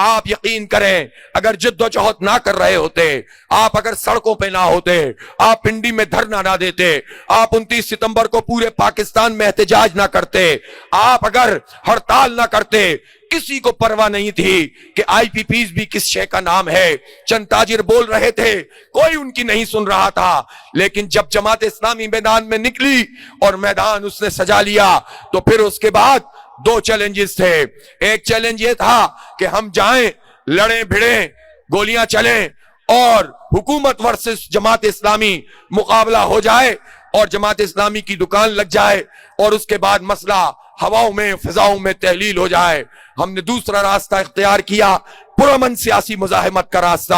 آپ یقین کریں اگر جد و جہد نہ کر رہے ہوتے، آپ اگر سڑکوں پہ نہ ہوتے، آپ پنڈی میں دھرنا نہ دیتے، آپ 29 ستمبر کو پورے پاکستان میں احتجاج نہ کرتے، آپ اگر ہڑتال نہ کرتے، کسی کو پرواہ نہیں تھی کہ آئی پی پیز بھی کس شے کا نام ہے، چند تاجر بول رہے تھے، کوئی ان کی نہیں سن رہا تھا، لیکن جب جماعت اسلامی میدان میں نکلی اور میدان اس نے سجا لیا تو پھر اس کے بعد دو چیلنجز تھے۔ ایک چیلنج یہ تھا کہ ہم جائیں، لڑیں بھڑیں، گولیاں چلیں اور حکومت ورسس جماعت اسلامی مقابلہ ہو جائے اور جماعت اسلامی کی دکان لگ جائے اور اس کے بعد مسئلہ ہواؤں میں فضاؤں میں تحلیل ہو جائے۔ ہم نے دوسرا راستہ اختیار کیا، پرامن سیاسی مزاحمت کا راستہ،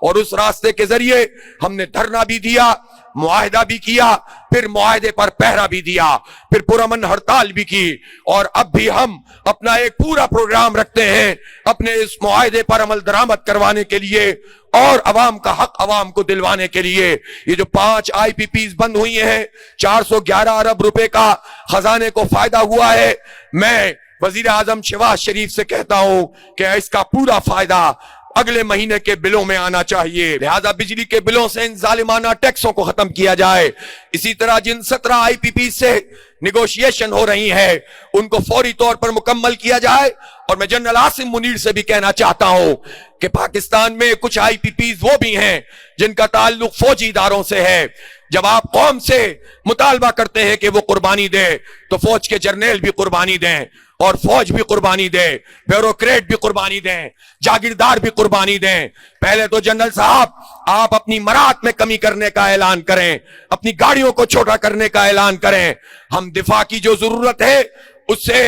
اور اس راستے کے ذریعے ہم نے دھرنا بھی دیا، معاہدہ بھی کیا، پھر معاہدے پر پہرا بھی دیا، پھر پرامن ہڑتال بھی کی، اور اب بھی ہم اپنا ایک پورا پروگرام رکھتے ہیں اپنے اس معاہدے پر عمل درآمد کروانے کے لیے اور عوام کا حق عوام کو دلوانے کے لیے۔ یہ جو 5 آئی پی پیز بند ہوئی ہیں، 411 ارب روپے کا خزانے کو فائدہ ہوا ہے، میں وزیر اعظم شہباز شریف سے کہتا ہوں کہ اس کا پورا فائدہ اگلے مہینے کے بلوں میں آنا چاہیے، لہذا بجلی کے بلوں سے ان ظالمانہ ٹیکسوں کو ختم کیا جائے۔ اسی طرح جن 17 آئی پی پی سے نیگوشیشن ہو رہی ہے ان کو فوری طور پر مکمل کیا جائے، اور میں جنرل عاصم منیر سے بھی کہنا چاہتا ہوں کہ پاکستان میں کچھ آئی پی پیز وہ بھی ہیں جن کا تعلق فوجی اداروں سے ہے۔ جب آپ قوم سے مطالبہ کرتے ہیں کہ وہ قربانی دے تو فوج کے جرنیل بھی قربانی دیں، اور فوج بھی قربانی دے، بیوروکریٹ بھی قربانی دیں، جاگیردار بھی قربانی دیں۔ پہلے تو جنرل صاحب آپ اپنی مراد میں کمی کرنے کا اعلان کریں، اپنی گاڑیوں کو چھوٹا کرنے کا اعلان کریں۔ ہم دفاع کی جو ضرورت ہے اس سے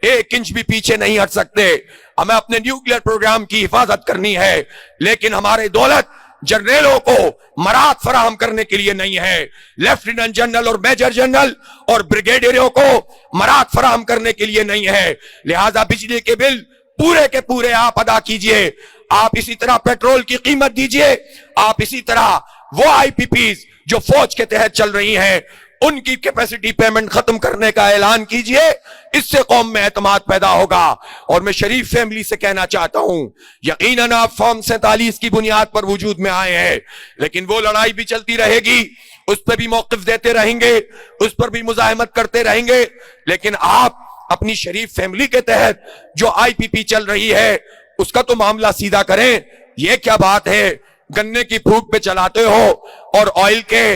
1 انچ بھی پیچھے نہیں ہٹ سکتے، ہمیں اپنے نیوکلیئر پروگرام کی حفاظت کرنی ہے، لیکن ہمارے دولت جرنیلوں کو مراد فراہم کرنے کے لیے نہیں ہے، لیفٹیننٹ جنرل اور میجر جنرل اور بریگیڈیئروں کو مراد فراہم کرنے کے لیے نہیں ہے۔ لہذا بجلی کے بل پورے کے پورے آپ ادا کیجئے، آپ اسی طرح پیٹرول کی قیمت دیجئے، آپ اسی طرح وہ آئی پی پیز جو فوج کے تحت چل رہی ہیں ان کی کیپیسٹی پیمنٹ ختم کرنے کا اعلان کیجئے، اس سے قوم میں اعتماد پیدا ہوگا۔ اور میں شریف فیملی سے کہنا چاہتا ہوں، یقیناً آپ فارم 47 کی بنیاد پر وجود میں آئے ہیں، لیکن وہ لڑائی بھی چلتی رہے گی، اس پر بھی موقف دیتے رہیں گے، اس پر بھی مزاحمت کرتے رہیں گے، لیکن آپ اپنی شریف فیملی کے تحت جو آئی پی پی چل رہی ہے اس کا تو معاملہ سیدھا کریں۔ یہ کیا بات ہے، گنے کی پھوک پہ چلاتے ہو اور آئل کے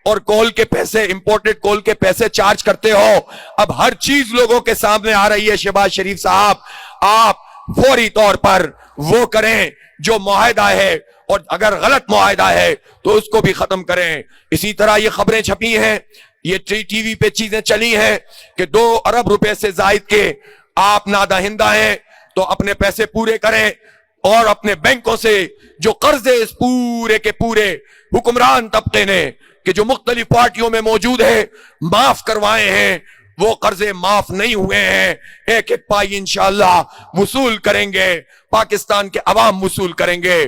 اور کول کے پیسے، امپورٹڈ کول کے پیسے چارج کرتے ہو، اب ہر چیز لوگوں کے سامنے آ رہی ہے۔ شہباز شریف صاحب آپ فوری طور پر وہ کریں جو معاہدہ ہے، اور اگر غلط معاہدہ ہے تو اس کو بھی ختم کریں۔ اسی طرح یہ خبریں چھپی ہیں، یہ ٹی وی پہ چیزیں چلی ہیں کہ 2 ارب روپے سے زائد کے آپ نادہندہ ہیں تو اپنے پیسے پورے کریں، اور اپنے بینکوں سے جو قرضے اس پورے کے پورے حکمران طبقے نے کہ جو مختلف پارٹیوں میں موجود ہے معاف کروائے ہیں، وہ قرضے معاف نہیں ہوئے ہیں، ایک ایک پائی انشاءاللہ وصول کریں گے، پاکستان کے عوام وصول کریں گے۔